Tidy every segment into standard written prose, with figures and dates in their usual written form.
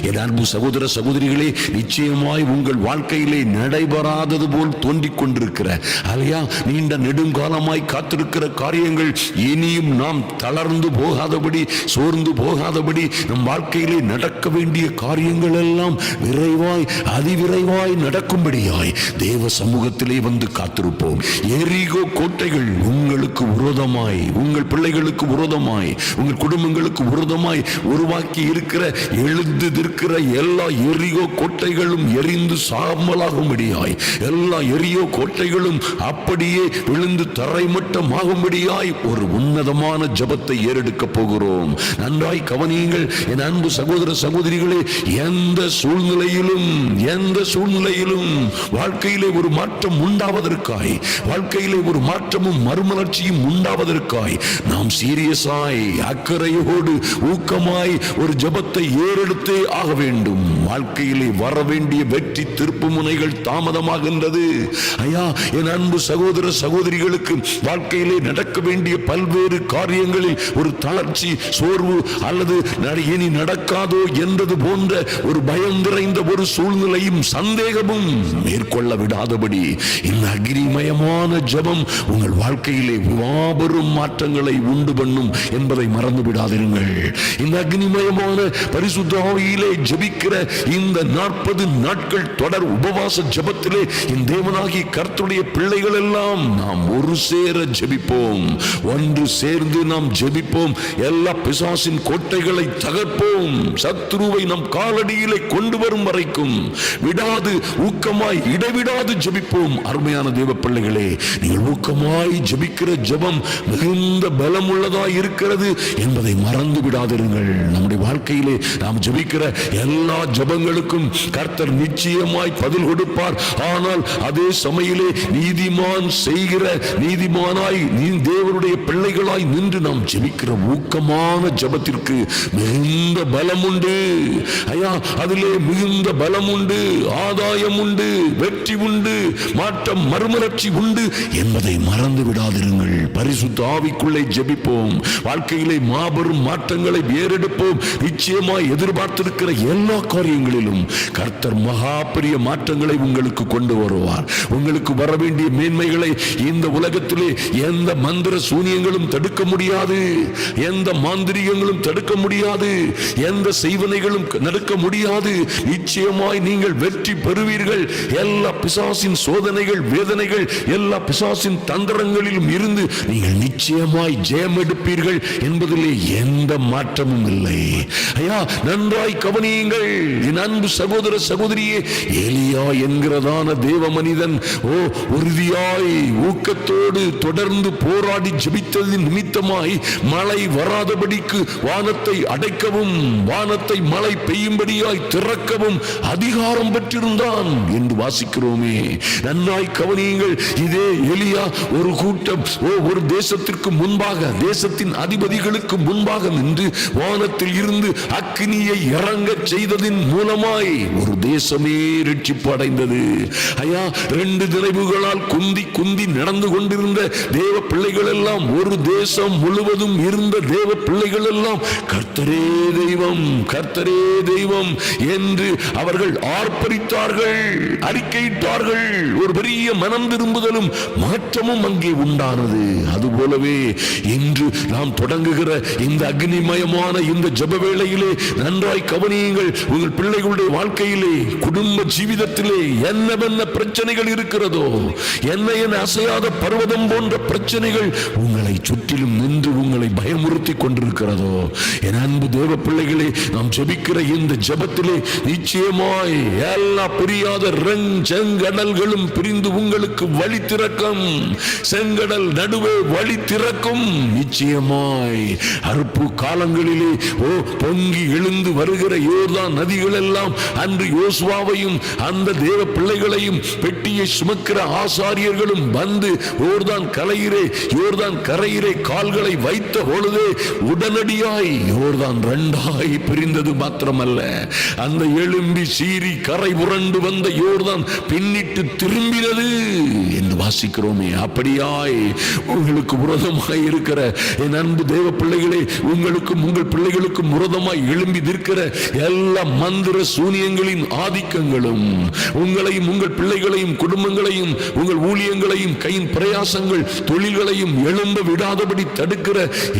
என் அன்பு சகோதர சகோதரிகளே, நிச்சயமாய் உங்கள் வாழ்க்கையிலே நடைபெறாதது போல் தோன்றிக் கொண்டிருக்கிற அலையா நீண்ட நெடுங்காலமாய் காத்திருக்கிற காரியங்கள் இனியும் நாம் தளர்ந்து போகாதபடி, சோர்ந்து போகாதபடி நம் வாழ்க்கையிலே நடக்க வேண்டிய காரியங்கள் எல்லாம் விரைவாய் அதிவிரைவாய் நடக்கும்படியாய் தேவ சமூகத்திலே வந்து காத்திருப்போம். எரிகோ கோட்டைகள் உங்களுக்கு விரோதமாய், உங்கள் பிள்ளைகளுக்கு விரோதமாய், உங்கள் குடும்பங்களுக்கு விரோதமாய் உருவாக்கி இருக்கிற எழுந்திருக்கிற எல்லா எரிகோ கோட்டைகளும் எரிந்து சாம்பலாகும்படியாய், எல்லா எரியோ கோட்டைகளும் அப்படியே விழுந்து தரைமட்டமாகும்படியாய் ஒரு உன்னதமான ஜெபத்தை ஏறெடுக்க போகிறோம். நன்றாய் கவனியுங்கள் என் அன்பு சகோதர சகோதரிகளே. எந்த சூழ்நிலையிலும் வாழ்க்கையிலே ஒரு மாற்றம் உண்டாவதற்காய், வாழ்க்கையிலே ஒரு மாற்றமும் மறுமலர்ச்சியும் உண்டாவதற்காய் நாம் சீரியஸாய், அக்கறையோடு, ஊக்கமாய் ஒரு ஜெபத்தை ஏறெடுத்தே ஆக வேண்டும். வாழ்க்கையிலே வர வேண்டிய வெற்றி திருப்பு முனைகள் தாமதமாகின்றது. ஐயா, என் அன்பு சகோதர சகோதரிகளுக்கு வாழ்க்கையிலே நடக்க வேண்டிய பல்வேறு காரியங்களில் ஒரு தளர்ச்சி, சோர்வு அல்லது இனி நடக்காதோ என்றது போன்ற ஒரு பயம் நிறைந்த ஒரு சூழ்நிலையும் சந்தேகமும் மேற்கொள்ள விடாதபடி இந்த அக்னிமயமான ஜெபம் உங்கள் வாழ்க்கையிலே மாபெரும் மாற்றங்களை உண்டு பண்ணும் என்பதை மறந்து விடாதீர்கள். இந்த அக்னிமயமான பரிசுத்த ஆவியிலே ஜெபிக்கிற இந்த 40 நாட்கள் தொடர் உபவாச ஜெபத்திலே இந்த தேவனாகிய கர்த்தருடைய பிள்ளைகள் எல்லாம் நாம் ஒரு சேர ஜெபிப்போம். ஒன்று சேர்ந்து நாம் ஜெபிப்போம். எல்லா பிசாசின் கோட்டைகளை தகர்ப்போம். சத்துருவை நம் காலடியிலே கொண்டு வரும் வரைக்கும் விடாது, ஊக்கமாய், இடைவிடாது ஜெபிப்போம். அருமையான தேவ பிள்ளைகளே, நீங்கள் ஊக்கமாய் ஜெபிக்கிற ஜெபம் மிகுந்த பலம் உள்ளதாய் இருக்கிறது என்பதை மறந்து விடாதிருங்கள். நம்முடைய வாழ்க்கையிலே நாம் ஜெபிக்கிற எல்லா ஜெபங்களுக்கும் கர்த்தர் நிச்சயமாய் பதில் கொடுப்பார். ஆனால் அதே சமயிலே நீதிமான் செய்கிற, நீதிமானாய் தேவனுடைய பிள்ளைகளாய் நின்று நாம் ஜெபிக்கிற ஊக்கமான ஜெபத்திற்கு மிகுந்த பலம் உண்டு. ஐயா, அதிலே மிகுந்த பலம் உண்டு, ஆதாயம் உண்டு, வெற்றி உண்டு, மாற்றம், மறுமலர்ச்சி உண்டு என்பதை மறந்து விடாதிருங்கள். பரிசுத்த ஆவிக்குள்ளே ஜெபிப்போம். வாழ்க்கையிலே மாபெரும் மாற்றங்களை ஏறெடுப்போம். நிச்சயமாய் எதிர்பார்த்திருக்கிற எல்லா காரியங்களிலும் கர்த்தர் மகா பெரிய மாற்றங்களை உங்களுக்கு கொண்டு வருவார். உங்களுக்கு வர வேண்டிய மேன்மைகளை இந்த உலகத்திலே எந்த மந்திர சூனியங்களும் தடுக்க முடியாது, எந்த மாந்திரிகங்களும் தடுக்க முடியாது, எந்த செய்வனைகளும் தடுக்க முடியாது. நிச்சயமாய் நீங்கள் வெற்றி பெறுவீர்கள். எல்லா பிசாசின் சோதனைகள், வேதனைகள், எல்லா பிசாசின் தந்திரங்களிலும் இருந்து நீங்கள் நிச்சயமாய் ஜெயம் எடுப்பீர்கள் என்பதிலே எந்த மாற்றமும் இல்லை. ஐயா, நன்றாய் கவனியுங்கள் என் அன்பு சகோதர சகோதரியே. எலியா என்கிறதான தேவ மனிதன் உறுதியாய், ஊக்கத்தோடு தொடர்ந்து போராடி ஜெபித்ததின் நிமித்தமாய் மழை வராதபடிக்கு வானத்தை அடைக்கவும், வானத்தை மழை பெய்யும்படியாய் திறக்கவும் அதிகாரம் பெற்றிருந்தான் என்று வாசிக்கிறோமே. நன்றாய் கவனியுங்கள். இதே எலியா ஒரு கூட்டம், ஒரு தேசத்திற்கு முன்பாக, தேசத்தின் அதிபதிகளுக்கு முன்பாக நின்று வானத்தில் இருந்து அக்கினியை இறங்க செய்ததின் மூலமாய் ஒரு தேசமே ரட்சிப்பு அடைந்தது. ஐயா, 2 நினைவுகளால் குந்தி குந்தி நடந்து கொண்டிருந்த தேவ பிள்ளைகள் எல்லாம், ஒரு தேசம் முழுவதும் இருந்த தேவ பிள்ளைகள் எல்லாம் கர்த்தரே தெய்வம், கர்த்தரே தெய்வம் என்று அவர்கள் ஆர்ப்பரித்தார்கள், அறிக்கையிட்டார்கள். ஒரு பெரிய மனம் திரும்புதலும் மாற்றமும் அங்கே உண்டானது. அதுபோலவே இன்று நாம் தொடங்குகிற இந்த அக்னிமயமான இந்த ஜெப வேளையிலே நன்றாய் கவனியுங்கள். உங்கள் பிள்ளைகளுடைய வாழ்க்கையிலே, குடும்ப ஜீவிதத்திலே என்னவென்ன பிரச்சனைகள் இருக்கிறதோ, என்ன அசையாத பர்வதம் போன்ற பிரச்சனைகள் உங்களை சுற்றிலும் நின்று உங்களை பயமுறுத்தி கொண்டிருக்கிறதோ, என் அன்பு தேவ பிள்ளைகளே, நாம் ஜெபிக்கிற இந்த ஜெபத்திலே நிச்சயமாய் எல்லா புரியாத செங்கடல்களும் பிரிந்து உங்களுக்கு வழி திறக்கும். செங்கடல் நடுவே வழி திறக்கும். நிச்சயமாய் அறுப்பு காலங்களிலே பொங்கி எழுந்து வருகிற யோர்தான் நதிகள் எல்லாம் அன்று யோசுவாவையும் அந்த தேவ பிள்ளைகளையும் பெட்டியை சுமக்கிற ஆசாரியர்களும் வந்து யோர்தான் கரையிலே கால்களை வைத்த பொழுதே உடனடியாய் யோர்தான் இரண்டாய் பிரிந்தது மாத்திரமல்ல, அந்த எழும்பி சீறி கரை புரண்டு வந்த யோர்தான் பின்னிட்டு திரும்பினது என்று வாசிக்கிறோமே. அப்படியாய் உங்களுக்கு விரோதமாய் இருக்கிற என் அன்பு தேவ பிள்ளைகளே, உங்களுக்கும் உங்கள் பிள்ளைகளுக்கும் விரோதமாய் எழும்பி நிற்கிற எல்லா மந்திர சூனியங்களின் ஆதிக்கங்களும் உங்களையும் உங்கள் பிள்ளைகளையும் குடும்பங்களையும் உங்கள் ஊழியங்களையும் கையின் பிரயாசங்கள் தொழில்களையும் எழும்ப விடாதபடி தடுக்கிற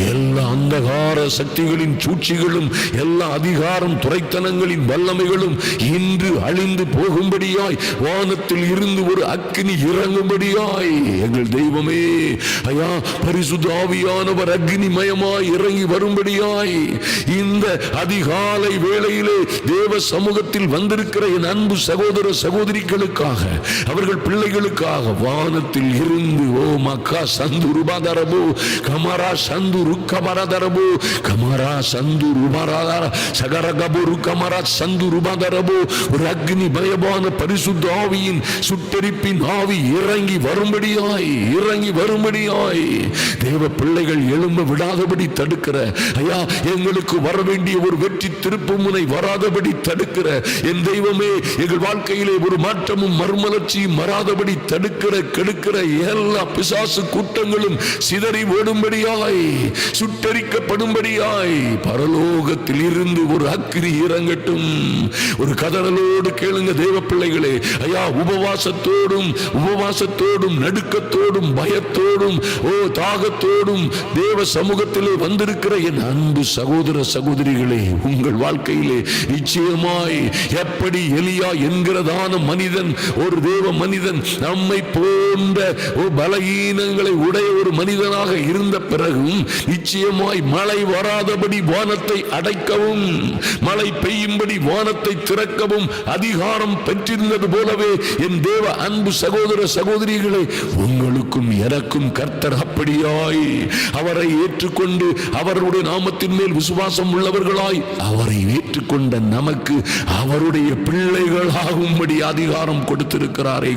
எல்லா அந்தகார சக்திகளின் சூழ்ச்சிகளும் எல்லா அதிகாரம் துரைத்தனங்களின் வல்லமைகளும் இன்று அழிந்து போகும்படியாய் வானத்தில் இருந்து ஒரு அக்கினி இறங்கும்படியாய் எங்கள் தெய்வமே ஐயா பரிசுத்த ஆவியானவர் அக்னிமயமாய் இறங்கி வரும்படியாய் இந்த அதிகாலை வேளையிலே தேவ சமூகத்தில் வந்திருக்கிற என் அன்பு சகோதர சகோதரிகளுக்காக அவர்கள் பிள்ளைகளுக்காக வானத்தில் இருந்து ஓ மக்கா சந்து ரூபாதரபோ கமரா சந்து ருக்கமரதரபோ கமரா சந்து ரூபாராதார சகரகபுரு கமரா சந்து ரூபாதரபோ ஒரு அக்னி பயமான பரிசுத்த ஆவியின் சுட்டெரிப்பின் ஆவி இறங்கி வரும்படியாய் தேவ பிள்ளைகள் எழும்ப விடாதபடி தடுக்கிற ஐயா எங்களுக்கு வர வேண்டிய ஒரு வெற்றி திருப்பு முனை வராதபடி தடுக்கிற என் தெய்வமே எங்கள் வாழ்க்கையிலே ஒரு மாற்றமும் மறுமலர்ச்சியும் வராதபடி தடுக்கிற கெடுக்கிற எல்லா பிசாசு கூட்டங்களும் சிதறி ஓடும்படியாய் சுட்டரிக்கப்படும்படியாய் பரலோகத்தில் இருந்து ஒரு அக்கினி இறங்கட்டும். ஒரு கதறலோடு கேளுங்க தேவ பிள்ளைகளே. ஐயா உபவாசத்தோடும் நடுக்கத்தோடும் பயத்தோடும் தாகத்தோடும் தேவ சமூகத்திலே வந்திருக்கிற என் அன்பு சகோதர சகோதரிகளே, உங்கள் வாழ்க்கையிலே நிச்சயமாய் எப்படி எலியா என்கிறதான மனிதன் ஒரு தேவ மனிதன் நம்மை போன்ற பலகீனங்களை உடைய ஒரு மனிதனாக இருந்த பிறகும் நிச்சயமாய் மழை வராதபடி வானத்தை அடைக்கவும் மழை பெய்யும்படி வானத்தை திறக்கவும் அதிகாரம் பெற்றிருந்தது போலவே என் தேவ அன்பு சகோதர சகோதரிகளே, உங்களுக்கும் எனக்கும் கர்த்தர் அப்படியாய் அவரை ஏற்றுக்கொண்டு அவருடைய நாமத்தின் மேல் விசுவாசம் உள்ளவர்களாய் அவரை ஏற்றுக்கொண்ட நமக்கு அவருடைய பிள்ளைகளாகும்படி அதிகாரம் கொடுத்திருக்கிறார்.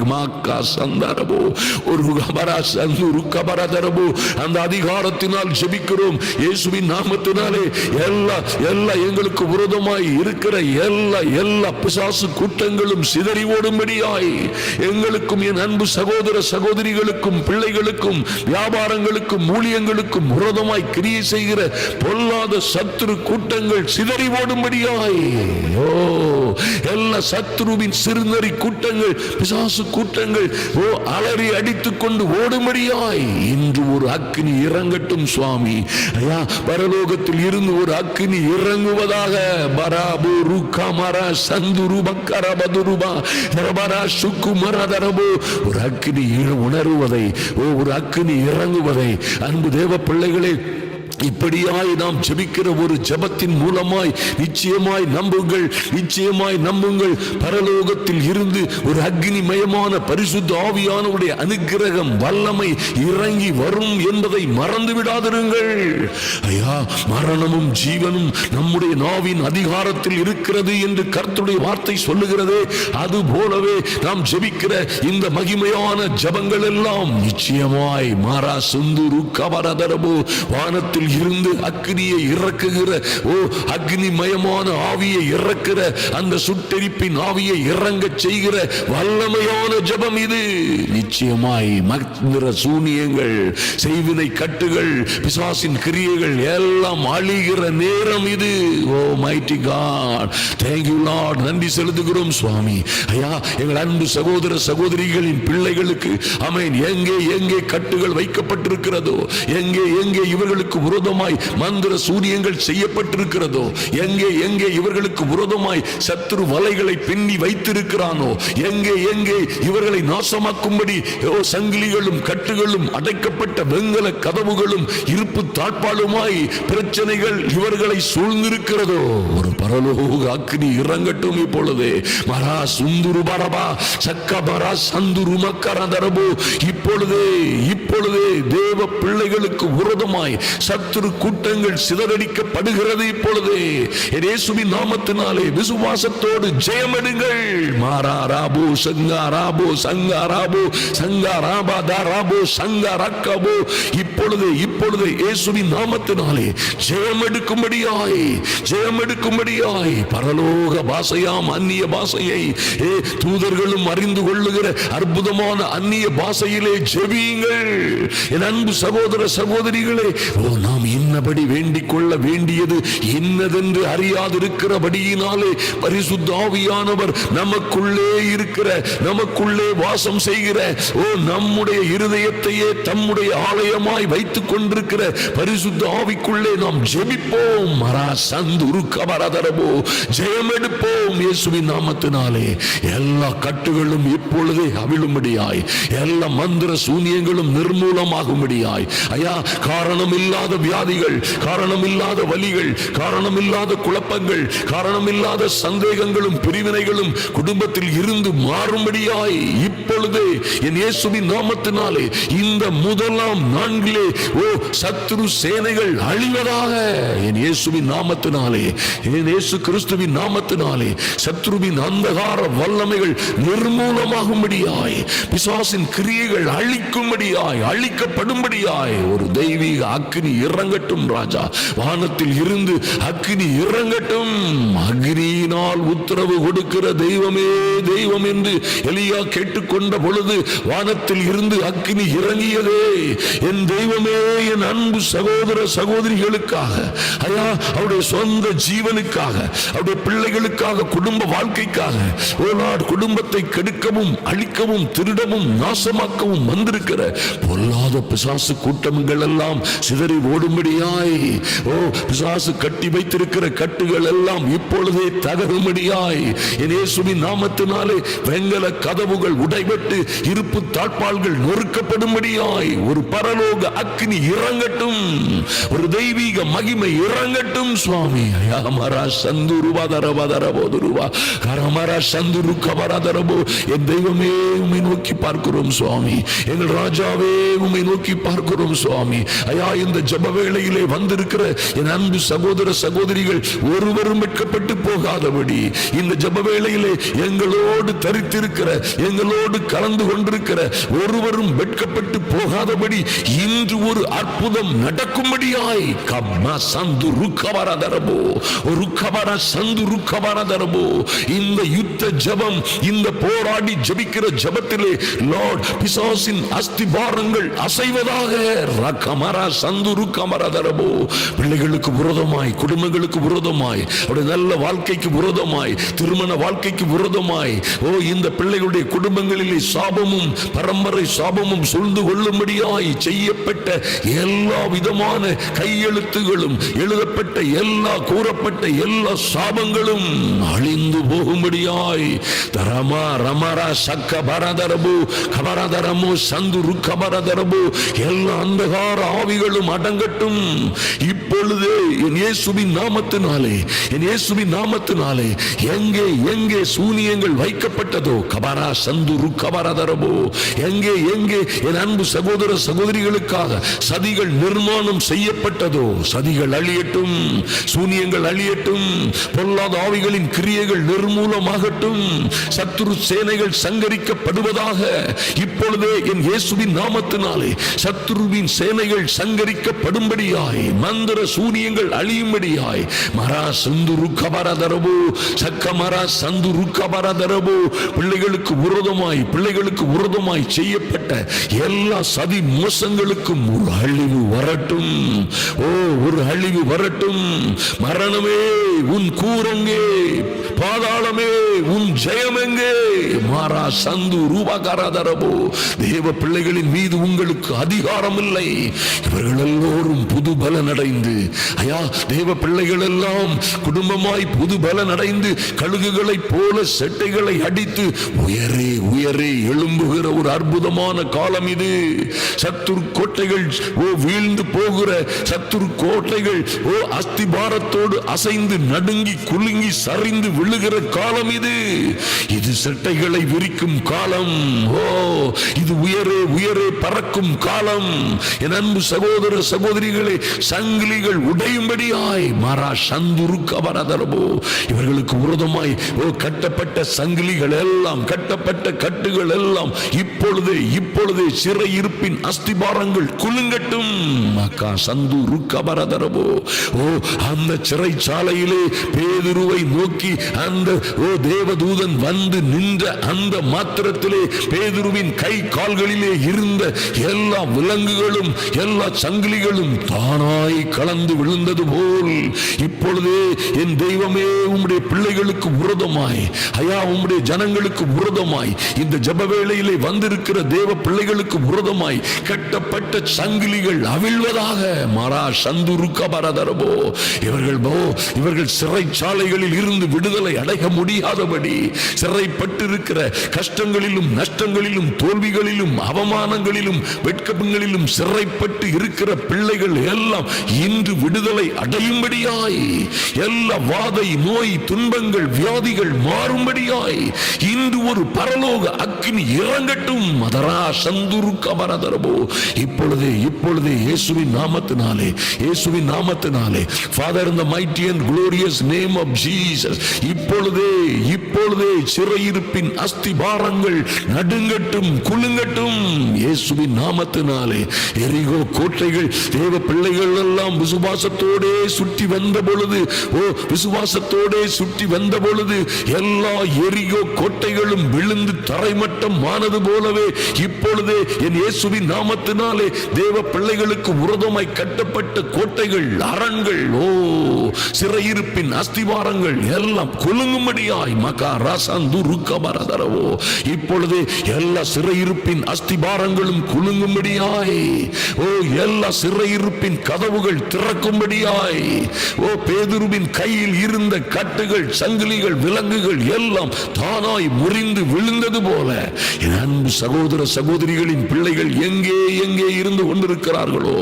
அந்த அதிகாரத்தினால் ஜெபிக்கிறோம் இயேசுவின் நாமத்தினாலே. எல்லா எங்களுக்கு விரோதமாய் இருக்கிற எல்லா பிசாசு கூட்டங்களும் சிதறி ஓடும்படியாய் எங்களுக்கும் என் அன்பு சகோதர சகோதரிகளுக்கும் பிள்ளைகளுக்கும் வியாபாரங்களுக்கும் ஊழியங்களுக்கும் விரோதமாய் கிரியை செய்கிற பொல்லாத சத்துரு கூட்டங்கள் சிதறி ஓடும்படியாய் எல்லா சத்துருவின் சிறுநறி கூட்டங்கள் பிசாசு கூட்டங்கள் அலறி அடித்துக் கொண்டு ஓடும்படியாய் இன்று ஒரு அக்கினி இறங்கட்டும் சுவாமி. ஐயா பரலோகத்தில் இருந்து ஒரு அக்கினி இறங்குவதாக. பராபு ருக்கமரா சந்துரு பக்கர பதுருபா தரபரா சுக்கு மரதரபு ஒரு அக்கினி உணர்வதை ஒரு அக்கினி இறங்குவதை அன்பு தேவ பிள்ளைகளே, இப்படியாய் நாம் ஜெபிக்கிற ஒரு ஜெபத்தின் மூலமாய் நிச்சயமாய் நம்புங்கள் பரலோகத்தில் இருந்து ஒரு அக்னிமயமான பரிசுத்த ஆவியானவருடைய அனுக்கிரகம் வல்லமை இறங்கி வரும் என்பதை மறந்து விடாதிருங்கள். ஐயா மரணமும் ஜீவனும் நம்முடைய நாவின் அதிகாரத்தில் இருக்கிறது என்று கர்த்தருடைய வார்த்தை சொல்லுகிறது. அது போலவே நாம் ஜெபிக்கிற இந்த மகிமையான ஜெபங்கள் எல்லாம் நிச்சயமாய் மாறா சுந்துரு கவரதரபோ வானத்தில் இருந்து அக்னியை இறக்குகிற அக்னிமயமான ஆவியை இறக்குற அந்த சுட்டெரிப்பின் ஆவியை இறங்க செய்கிற வல்லமையான ஜெபம் இது. நிச்சயமாய் மந்திர சூனியங்கள் செய்வினை கட்டுகள் பிசாசின் கிரியைகள் எல்லாம் அழிகிற நேரம் இது. Oh mighty God, thank you Lord. நன்றி செலுத்துகிறோம் சுவாமி. ஐயா எங்கள் அன்பு சகோதர சகோதரிகளின் பிள்ளைகளுக்கு ஆமென் எங்கே கட்டுகள் வைக்கப்பட்டிருக்கிறதோ, எங்கே இவர்களுக்கு விரோதமாய் மந்திர சூரியங்கள் செய்யப்பட்டிருக்கிறதோ, எங்கே இவர்களுக்கு விரோதமாய் சத்துரு வலைகளை பின்னி வைத்திருக்கிறானோ, எங்கே இவர்களை நாசமாக்கும்படி சங்கிலிகளும் கட்டுகளும் அடைக்கப்பட்ட வெங்கல கதவுகளும் இருப்பு தாழ்பாலுமாய் பிரச்சனைகள் இவர்களை சூழ்ந்திருக்கிறதோ, ஒரு பரலோக அக்னி இறங்கட்டும் இப்பொழுது. மரா சுந்துரு பரபா சக்கபரா சந்துரு மக்கரதரபோ இப்பொழுதே தேவ பிள்ளைகளுக்கு விரோதமாய் சத்துரு கூட்டங்கள் சிதறடிக்கப்படுகிறது. இப்பொழுது இயேசுவின் நாமத்தினாலே விசுவாசத்தோடு ஜெயமெடுங்கள். மாராராபோ சங்காராபோ சங்காராபோ சங்காராபா தாராபோ சங்காரக்கபோ இப்பொழுது இப்பொழுது இயேசுவின் நாமத்தினாலே ஜெயமெடுக்கும்படியாய் பரலோக பாஷையாம் அந்நிய பாஷையை தூதர்களும் அறிந்து கொள்ளுகிற அற்புதமான அந்நிய பாஷையிலே ஜெபியுங்கள். என் அன்பு சகோதர சகோதரிகளே, நாம் இன்னபடி வேண்டிக் கொள்ள வேண்டியது இன்னதென்று அறியாதிருக்கிறபடியினாலே பரிசுத்த ஆவியானவர் நமக்குள்ளே வாசம் செய்கிற நம்முடைய இருதயத்தையே தம்முடைய ஆலயமாய் வைத்துக் கொண்டிருக்கிற பரிசுத்த ஆவிக்குள்ளே நாம் ஜெபிப்போம். ஜெயமெடுப்போம் இயேசுவின் நாமத்தினாலே. எல்லா கட்டுகளும் இப்பொழுதே அவிழும்படியாய், எல்லா மந்திர சூனியங்களும் நிர்மூலமாகும்படியாய், ஐயா, காரணமில்லாத வியாதிகள், காரணமில்லாத வலிகள், காரணமில்லாத குழப்பங்கள், காரணமில்லாத சந்தேகங்களும் பிரிவினைகளும் குடும்பத்தில் இருந்து மாறும்படியாய் இப்பொழுதே என் இயேசுவின் நாமத்தினாலே இந்த முதலாம் நான்கிலே சத்துரு சேனைகள் அழிவதாக. என் இயேசுவின் நாமத்தினாலே, என் இயேசு கிறிஸ்துவின் நாமத்தினாலே சத்துருவின் அந்தகார வல்லமைகள் நிர்மூலமாகும்படியாய், பிசாசின் கிரியைகள் அழிக்கப்படும்படியாய் ஒரு தெய்வீக அக்கினி இறங்கட்டும். ராஜா, வானத்தில் இருந்து அக்கினி இறங்கட்டும். அக்கினியினால் உத்தரவு கொடுக்கிற தெய்வமே தெய்வம் என்று எலியா கேட்டுக்கொண்ட பொழுது வானத்தில் இருந்து அக்கினி இறங்கியதே. என் தெய்வமே, என் அன்பு சகோதர சகோதரிகளுக்காக, ஐயா, அவருடைய சொந்த ஜீவனுக்காக, அவருடைய பிள்ளைகளுக்காக, குடும்ப வாழ்க்கைக்காக, குடும்பத்தை கெடுக்கவும் அழிக்கவும் திருடவும் நாசமாக்கவும் வந்திருக்கிற பொல்லாத பிசாசு கூட்டங்கள் எல்லாம் சிதறி ஓடும்படியாய், பிசாசு கட்டி வைத்திருக்கிற கட்டுகள் எல்லாம் இப்பொழுதே தகரும்படியாய் என் இயேசுவின் நாமத்தினாலே வெங்கல கதவுகள் உடைபட்டு இருப்பு தாழ்பால்கள் நொறுக்கப்படும்படியாய் ஒரு பரலோக அக்கினி இறங்கட்டும், ஒரு தெய்வீக மகிமை இறங்கட்டும். சுவாமி, என் தெய்வமே, உம்மை நோக்கி பார்க்கிறோம் சுவாமி. எங்கள் ராஜாவே, உம்மை நோக்கி பார்க்கிறோம் சுவாமி. ஐயா, இந்த ஜப வேளையிலே வந்திருக்கிற என் அன்பு சகோதர சகோதரிகள் ஒருவரும் வெட்கப்பட்டு போகாதபடி, இந்த ஜப வேளையிலே எங்களோடு தரித்திருக்கிற, எங்களோடு கலந்து கொண்டிருக்கிற ஒருவரும் வெட்கப்பட்டு போகாதபடி இன்று ஒரு அற்புதம் நடக்கும்படியாய் இந்த யுத்த ஜபம், இந்த போராடி ஜபிக்கிற ஜபத்திலே லார்ட் பிசாசின் அஸ்திபாரங்கள் அசைவதாக. பிள்ளைகளுக்கு விரோதமாய், குடும்பங்களுக்கு விரோதமாய், அவருடைய நல்ல வாழ்க்கைக்கு விரோதமாய், திருமண வாழ்க்கைக்கு விரோதமாய், இந்த பிள்ளைகளுடைய குடும்பங்களிலே சாபமும் பரம்பரை சாபமும் சூழ்ந்து கொள்ளும்படியாய் செய்யப்பட்ட எல்லா விதமான கையெழுத்துகளும், எழுதப்பட்ட எல்லா, கூறப்பட்ட எல்லா சாபங்களும் அழிந்து போகும்படியாய் தரமா ரமரா சக்க பரதரபு கபரதரமோ சந்துரு கபரதரபு எல்லா அந்தகார ஆவிகளும் அடங்கட்டும் இப்பொழுதே என் இயேசுவின் நாமத்தினாலே. என் இயேசுவின் நாமத்தினாலே எங்கே எங்கே சூனியங்கள் வைக்கப்பட்டதோ கபரா சந்துரு கபரதரபோ, எங்கே எங்கே என் அன்பு சகோதர சகோதரிகளுக்காக சதிகள் நிர்மாணம் செய்யப்பட்டதோ சதிகள் அழியட்டும், சூனியங்கள் அழியட்டும், பொல்லாத ஆவிகளின் கிரியைகள் நிர்மூலமாகட்டும், சத்துரு சேனைகள் சங்கரிக்கப்படுவதாக. இப்பொழுதே என் இயேசுவின் நாமத்தினாலே சத்துருவின் சேனைகள் சங்கரிக்கப்படும்படியாய், மந்திர சூனியங்கள் அழியும்படியாய் மரா சந்துரு கபரதரபோ சக்கமரா சந்துரு கபரதரபோ பிள்ளைகளுக்கு விரோதமாய் செய்யப்பட்ட எல்லா சதி மோசங்களுக்கும் ஒரு அழிவு வரட்டும். ஒரு அழிவு வரட்டும். மரணமே உன் கூரங்கே, பாதாளமே உன் ஜெயமெங்கே. மாறா சந்து ரூபகாரதரபோ. தேவ பிள்ளைகளின் மீது உங்களுக்கு அதிகாரம் இல்லை. இவர்கள் எல்லோரும் புது பலன் அடைந்து, ஐயா, தேவ பிள்ளைகள் எல்லாம் குடும்பமாய் புது பலன் அடைந்து கழுகுகளை போல செட்டைகளை அடித்து உயரே உயரே எழும்புகிற ஒரு அற்புதமான காலம் இது. சத்துரு கோட்டைகள் வீழ்ந்து போகிற, சத்துரு கோட்டைகள் அஸ்திபாரத்தோடு அசைந்து நடுங்கி குலுங்கி சரிந்து விழுகிற காலம் இது. இது செட்டை இரைகளை விரிக்கும் காலம். ஓ, இது உயரே உயரே பறக்கும் காலம். என் அன்பு சகோதர சகோதரிகளே, சங்கிலிகள் உடையும்படியாய் மாறா சந்துருக்கு அபரதரபோ இவர்களுக்கு விரோதமாய் கட்டப்பட்ட சங்கிலிகள் எல்லாம், கட்டப்பட்ட கட்டுகள் எல்லாம் இப்பொழுதே இப்பொழுதே சிறையிருப்பின் அஸ்திபாரங்கள் குலுங்கட்டும். மக்கா சந்துருக்கு அபரதரபோ. ஓ, அந்த சிறைச்சாலையிலே பேதுருவை நோக்கி அந்த தேவதூதன் வந்து நின்ற அந்த மாத்திரத்திலே பேதுருவின் கை கால்களிலே இருந்த எல்லா விலங்குகளும் எல்லா சங்கிலிகளும் தானாய் கலந்து விழுந்தது போல் இப்பொழுதே என் தெய்வமே, உம்முடைய பிள்ளைகளுக்கு விரோதமாய், ஐயா உம்முடைய ஜனங்களுக்கு விரோதமாய், இந்த ஜெப வேளையிலே வந்திருக்கிற தேவ பிள்ளைகளுக்கு விரோதமாய் கட்டப்பட்ட சங்கிலிகள் அவிழ்வதாக. மாறா சந்துருக்க பரதரபோ இவர்கள் சிறைச்சாலைகளில் இருந்து விடுதலை அடைய முடியாதபடி, சிறைப்பட்டிருக்கிற கஷ்டங்களிலும் நஷ்டங்களிலும் தோல்விகளிலும் அவமானங்களிலும் வெட்கங்களிலும் சிறைப்பட்டு இருக்கிற பிள்ளைகள் எல்லாம் இன்று விடுதலை அடையும்படியாய், எல்லா வாதை நோய் துன்பங்கள் வியாதிகள் மாறும்படியாய் இன்று ஒரு பரலோக அக்கினி இறங்கட்டும். மதரா சந்துருக்கு அபரதரபோ இப்பொழுதே இப்பொழுதே இயேசுவின் நாமத்தினாலே, இயேசுவின் நாமத்தினாலே, Father, in the mighty and glorious name of Jesus, இப்பொழுதே இப்பொழுதே சிறையிருப்பின் அஸ்திபாரங்கள் நடுங்கட்டும் குலுங்கட்டும் இயேசுவின் நாமத்தினாலே. எரிகோ கோட்டைகள் தேவ பிள்ளைகள் எல்லாம் விசுவாசத்தோடே சுற்றி வந்த பொழுது, விசுவாசத்தோடே சுற்றி வந்த பொழுது எல்லா எரிகோ கோட்டைகளும் விழுந்து தரைமட்டம் ஆனது போலவே இப்பொழுதே என் இயேசுவின் நாமத்தினாலே தேவ பிள்ளைகளுக்கு விரோதமாய் கட்டப்பட்ட கோட்டைகள், அரண்கள், சிறையிருப்பின் அஸ்திவாரங்கள் எல்லாம் குலுங்கும்படியாய் மக்கா ராசாந்து ருக்கபரதரவோ இப்பொழுதே எல்லா சிறையிருப்பின் அஸ்திபாரங்களும் குலுங்கும்படியாய், எல்லா சிறையிருப்பின் கதவுகள் திறக்கும்படியாய், பேதுருவின் கையில் இருந்த கட்டுகள் சங்கிலிகள் விலங்குகள் எல்லாம் தானாய் முறிந்து விழுந்தது போல என் அன்பு சகோதர சகோதரிகளின் பிள்ளைகள் எங்கே எங்கே இருந்து கொண்டிருக்கிறார்களோ,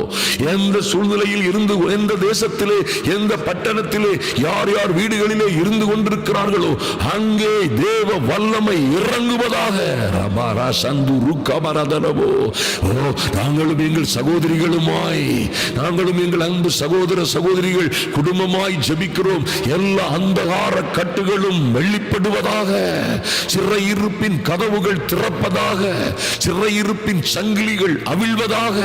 எந்த சூழ்நிலையில் இருந்து, எந்த தேசத்திலே எந்த பட்டணத்திலே யார் யார் வீடுகளிலே இருந்து கொண்டிருக்கிறார்களோ அங்கே தேவ வல்லமை இறங்குவதாக. நாங்களும் எங்கள் சகோதரிகளுமாய், நாங்களும் எங்கள் அன்பு சகோதர சகோதரிகள் குடும்பமாய் ஜெபிக்கிறோம். எல்லா அந்தகார கட்டுகளும் வெளிப்படுவதாக, சிறையிருப்பின் கதவுகள் திறப்பதாக, சிறையிருப்பின் சங்கிலிகள் அவிழ்வதாக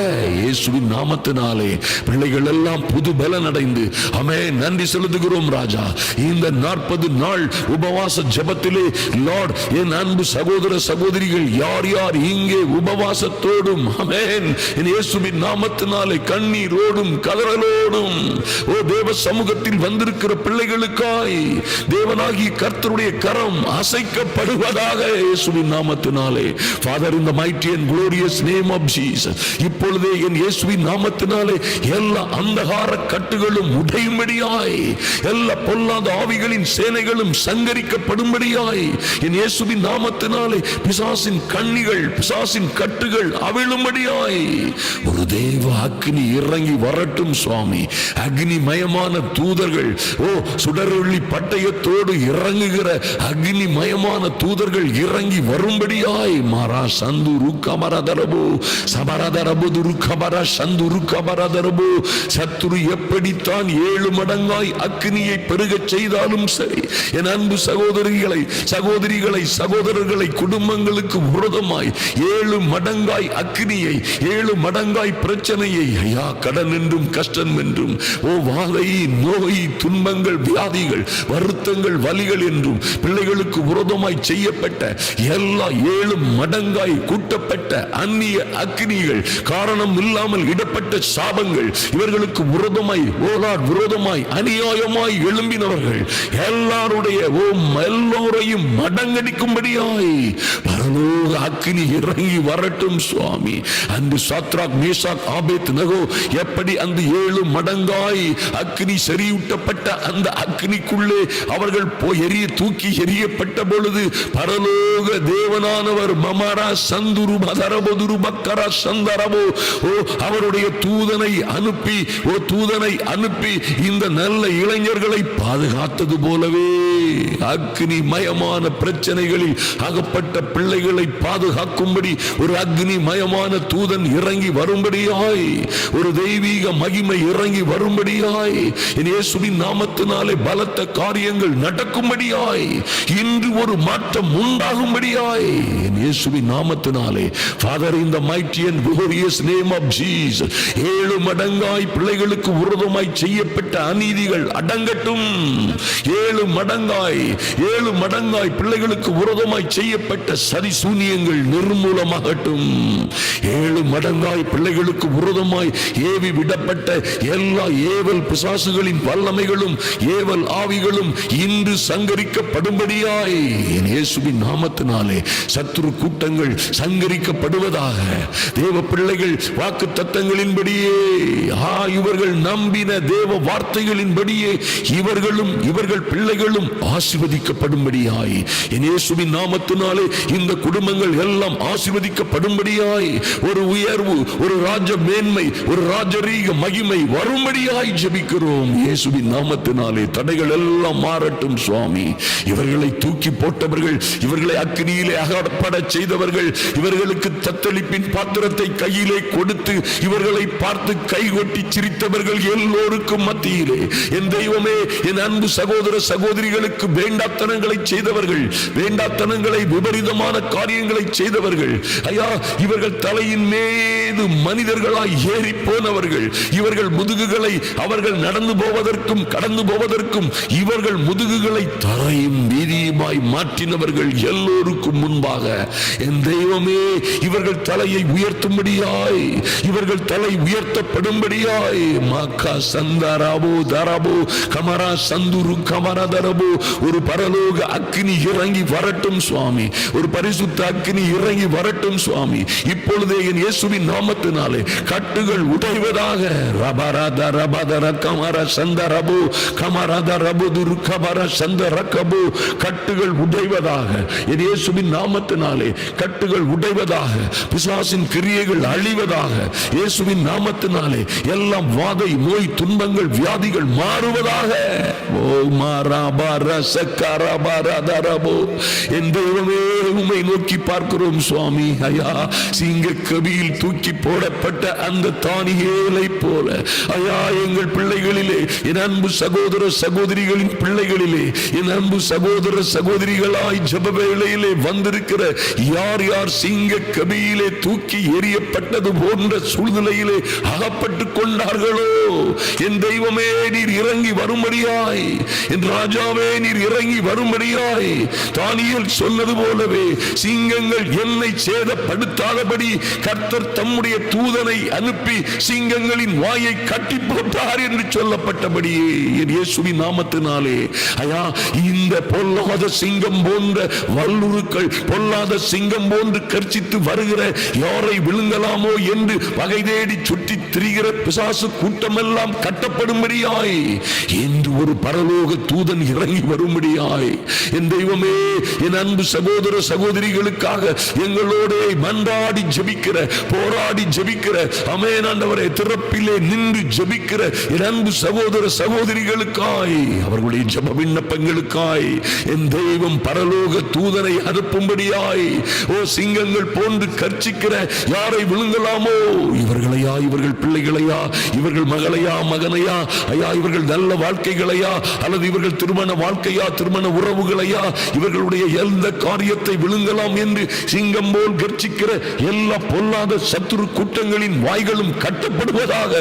இயேசுவின் நாமத்தினாலே. பிள்ளைகள் எல்லாம் புது பலன் அடைந்து ஆமென் நன்றி செலுத்துகிறோம் ராஜா. இந்த 40 நாள் உபவாச ஜெபத்திலே லார்ட், என் அன்பு சகோதர சகோதரிகள் யார் யார் இங்கே உபவாசத்தோடும் ஆமென் என் இயேசுவின் நாமத்தினாலே கண்ணீரோடும் கதறலோடும் தேவ சமூகத்தில் வந்திருக்கிற பிள்ளைகளுக்காய் தேவனாகிய கர்த்தருடைய கரம் அசைக்கப்படுவதாக இயேசுவின் நாமத்தினாலே. Father, in the mighty and glorious name of Jesus, இப்பொழுதே என் இயேசுவின் நாமத்தினாலே எல்லா அந்தகார கட்டுகளும் உடையும்படியாய், எல்லா பொல்லாத ஆவிகளின் சேனைகளும் சங்கரிக்கப்படும்படியாய் என் இயேசுவின் நாமத்தினாலே பிசாசின் கண்ணிகள் பிசாசின் கட்டுகள் அவிழும்படியாய் ஒரு தேவ அக்னி இறங்கி வரட்டும் சுவாமி. அக்னிமயமான தூதர்கள், சுடரொளி பட்டயத்தோடு இறங்குகிற அக்னிமயமான தூதர்கள் இறங்கி வரும்படியாய் மாறா சந்து ருக்கமரதரபோ சபரதரபு துருக்கபர சந்து ருக்கபரதரபோ. சத்துரு எப்படித்தான் 7 மடங்காய் அக்னியை பெருகச் செய்தாலும் சரி, என் அன்பு சகோதரிகளை சகோதரிகளை சகோதரர்களை குடும்பங்களுக்கு விரோதமாய் 7 மடங்காய் அக்னியை, 7 மடங்காய் பிரச்சனையை, ஐயா கடன் என்றும் கஷ்டம் என்றும், வாதை நோய் துன்பங்கள் வியாதிகள் வருத்தங்கள் வலிகள் என்றும் பிள்ளைகளுக்கு விரோதமாய் செய்யப்பட்ட எல்லா 7 மடங்காய் கூட்டப்பட்ட அந்நிய அக்னிகள், காரணம் இல்லாமல் இடப்பட்ட சாபங்கள், இவர்களுக்கு விரோதமாய் அநியாயமாய் எழும்பினவர்கள் எல்லோரையும் மடங்கடிக்கும்படியாய் பரலோக அக்னி இறங்கி வரட்டும் சுவாமி. அன்று சாத்ராக் மேஷாக் ஆபேத்நேகோ எப்படி அந்த 7 மடங்காய் அக்னி செறியூட்டப்பட்ட அந்த அக்னிக்குள்ளே அவர்கள் தூக்கி எறியப்பட்ட பொழுது பரலோக தேவனானவர் மமரா சந்துரு மதரபதுரு பக்கரா சந்தரபோ அவருடைய தூதனை அனுப்பி இந்த நல்ல இளைஞர்களை பாதுகாத்தது போலவே அக்னி மயமான பிரச்சனை பிரச்சனைகளில் அகப்பட்ட பிள்ளைகளை பாதுகாக்கும்படி ஒரு அக்னிமயமான தூதன் இறங்கி வரும்படியாய், ஒரு தெய்வீக மகிமை இறங்கி வரும்படியாய், இயேசுவின் நாமத்தினாலே பலத்த காரியங்கள் நடக்கும்படியாய், இன்று ஒரு மாற்றம் உண்டாகும்படியாய் இயேசுவின் நாமத்தினாலே Father, in the mighty and glorious name of Jesus, 7 மடங்காய் பிள்ளைகளுக்கு விரோதமாய் செய்யப்பட்ட அநீதிகள் அடங்கட்டும். 7 மடங்காய் பிள்ளைகளுக்கு விரோதமாய் செய்யப்பட்ட சதிசூனியங்கள் நிர்மூலமாகட்டும். 7 மடங்காய் பிள்ளைகளுக்கு விரோதமாய் ஏவி விடப்பட்ட எல்லா ஏவல் பிசாசுகளின் வல்லமைகளும் ஏவல் ஆவிகளும் இன்று சங்கரிக்கப்படும்படியாய் இயேசுவின் நாமத்தினாலே சத்துரு கூட்டங்கள் சங்கரிக்கப்படுவதாக. தேவ பிள்ளைகள் வாக்கு தத்தங்களின்படியே, இவர்கள் நம்பின தேவ வார்த்தைகளின்படியே இவர்களும் இவர்கள் பிள்ளைகளும் ஆசீர்வதிக்கப்படும்படியாய் இயேசுவின் நாமத்தினாலே இந்த குடும்பங்கள் எல்லாம் ஆசீர்வதிக்கப்படும்படியாய் ஒரு உயர்வு, ஒரு ராஜ மேன்மை, ஒரு ராஜரீக மகிமை வரும்படியாய் ஜெபிக்கிறோம். இயேசுவின் நாமத்தினாலே தடைகள் எல்லாம் மாறட்டும் சுவாமி. இவர்களை தூக்கி போட்டவர்கள், இவர்களை அக்கினியிலே அகப்பட செய்தவர்கள், இவர்களுக்கு தத்தளிப்பின் பாத்திரத்தை கையிலே கொடுத்து இவர்களை பார்த்து கைகொட்டி சிரித்தவர்கள் எல்லோருக்கும் மத்தியிலே என் தெய்வமே, என் அன்பு சகோதர சகோதரிகளுக்கு வேண்டாத்தனங்களை செய்தவர்கள், வேண்டாத்தனங்களை விபரீதமான காரியங்களை செய்தவர்கள், ஐயா இவர்கள் தலையின் மீது மனிதர்களாய் ஏறி போனவர்கள், இவர்கள் முதுகுகளை அவர்கள் நடந்து போவதற்கும் கடந்து போவதற்கும் இவர்கள் முதுகுகளை தரையும் வீதியுமாய் மாற்றினவர்கள் எல்லோருக்கும் முன்பாக என் தெய்வமே, இவர்கள் தலையை உயர்த்தும்படியாய், இவர்கள் தலை உயர்த்தப்படும்படியாய் மாக்கா சந்தராபோ தரபோ கமரா சந்துரு கமரா தரபோ ஒரு பரலோக அக்கினி இறங்கி வரட்டும் சுவாமி. ஒரு பரிசுத்த அக்கினி இறங்கி வரட்டும் சுவாமி. இப்பொழுதே என் இயேசுவின் நாமத்தினாலே கட்டுகள் உடைவதாக. ரபரத ரபதர கமரா சந்தரபோ கமரத ரபதுரு கமரா சந்தரகபோ கட்டுகள் உடைவதாக. என் இயேசுவின் நாமத்தினாலே கட்டுகள் உடைவதாக. பிசாசின் கிரியைகள் அழிவதாக. இயேசுவின் நாமத்தினாலே எல்லாம் வாதை, நோய், துன்பங்கள், வியாதிகள் மாறுவதாக. ஓ மாராபார சக்கரபாரதரபோ என் தெய்வமே, உம்மை நோக்கி பார்க்கிறோம் சுவாமி. ஐயா சிங்க கபியில் தூக்கி போடப்பட்ட அந்த தானியேலை போல ஐயா எங்கள் பிள்ளைகளிலே, என் அன்பு சகோதர சகோதரிகளின் பிள்ளைகளிலே, என் அன்பு சகோதர சகோதரிகளாய் ஜெப வேளையிலே வந்திருக்கிற யார் யார் சிங்க கபியிலே தூக்கி எறியப்பட்டது போன்ற சூழ்நிலையிலே அகப்பட்டுக் கொண்டார்களோ, என் தெய்வமே நீர் இறங்கி வரும்படியாய், என் ராஜாவே நீர் இறங்கி வரும்படியாய், தானியேல் சொன்னது போலவே சிங்கங்கள் என்னை சேதப்படுத்தாதபடி கர்த்தர் தம்முடைய தூதனை அனுப்பி சிங்கங்களின் வாயை கட்டி போட்டார் என்று சொல்லப்பட்டபடியே என் இயேசுவின் நாமத்தினாலே ஐயா இந்த பொல்லாத சிங்கம் போன்ற வல்லுருக்கள், பொல்லாத சிங்கம் போன்று கர்ச்சித்து வருகிற யாரை விழுங்கலாமோ என்று வகை தேடி சுற்றி திரிகிற பிசாசு கூட்டமெல்லாம் கட்டப்படும்படியாய் என்று ஒரு பரலோக தூதன் இறங்கி வரும்படியாய் என் தெய்வமே, என் அன்பு சகோதர சகோதரிகளுக்காக எங்களோட மன்றாடி ஜெபிக்கிற, போராடி ஜெபிக்கிற, ஆமென் ஆண்டவரே, திறப்பிலே நின்று ஜெபிக்கிற என் அன்பு சகோதர சகோதரிகளுக்காய், அவர்களுடைய ஜெப விண்ணப்பங்களுக்காய் என் தெய்வம் பரலோக தூதனை அனுப்பும்படியாய், ஓ சிங்கங்கள் போன்று கர்ச்சிக்கிற யாரை விழுங்கலாமோ இவர்களையா, இவர்கள் பிள்ளைகளையா, இவர்கள் மகளையா, மகனையா, ஐயா இவர்கள் நல்ல வாழ்க்கைகளையா, அல்லது இவர்கள் திருமண வாழ்க்கையா, திருமண உறவுகளையா, இவர்களுடைய எந்த காரியத்தை விழுங்கலாம் என்று சிங்கம் போல் கர்ச்சிக்கிற எல்லா பொல்லாத சத்துரு கூட்டங்களின் வாய்களும் கட்டப்படுவதாக.